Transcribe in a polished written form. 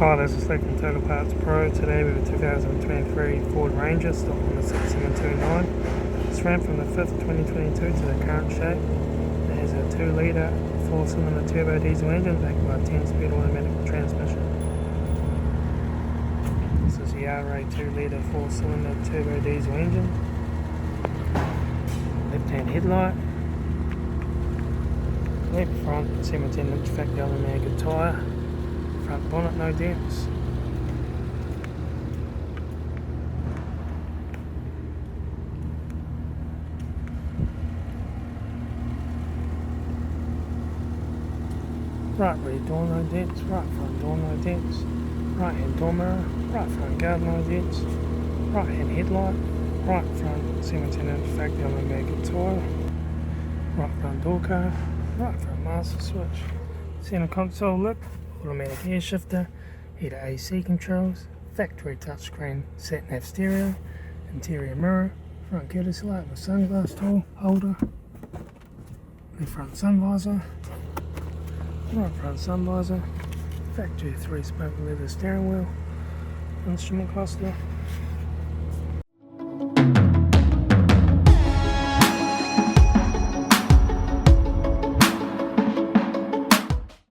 Hi, this is Lee from Total Parts Pro. Today we have a 2023 Ford Ranger stock on the 6729. It's ran from the 5th 2022 to the current shape. It has a 2-litre 4-cylinder turbo diesel engine backed by a 10-speed automatic transmission. This is the RA 2-litre 4-cylinder turbo diesel engine. Left-hand headlight. Left front 17-inch factory automatic tyre. Front bonnet, no dents. Right rear door, no dents. Right front door, no dents. Right hand door mirror. Right front guard, no dents. Right hand headlight. Right front 17-inch factory automatic tyre. Right front door card. Right front master switch. Center console lip. Automatic air shifter, heater AC controls, factory touchscreen, sat-nav stereo, interior mirror, front courtesy light with sunglass tool holder, the front sun visor, right front sun visor, factory 3-spoke leather steering wheel, instrument cluster,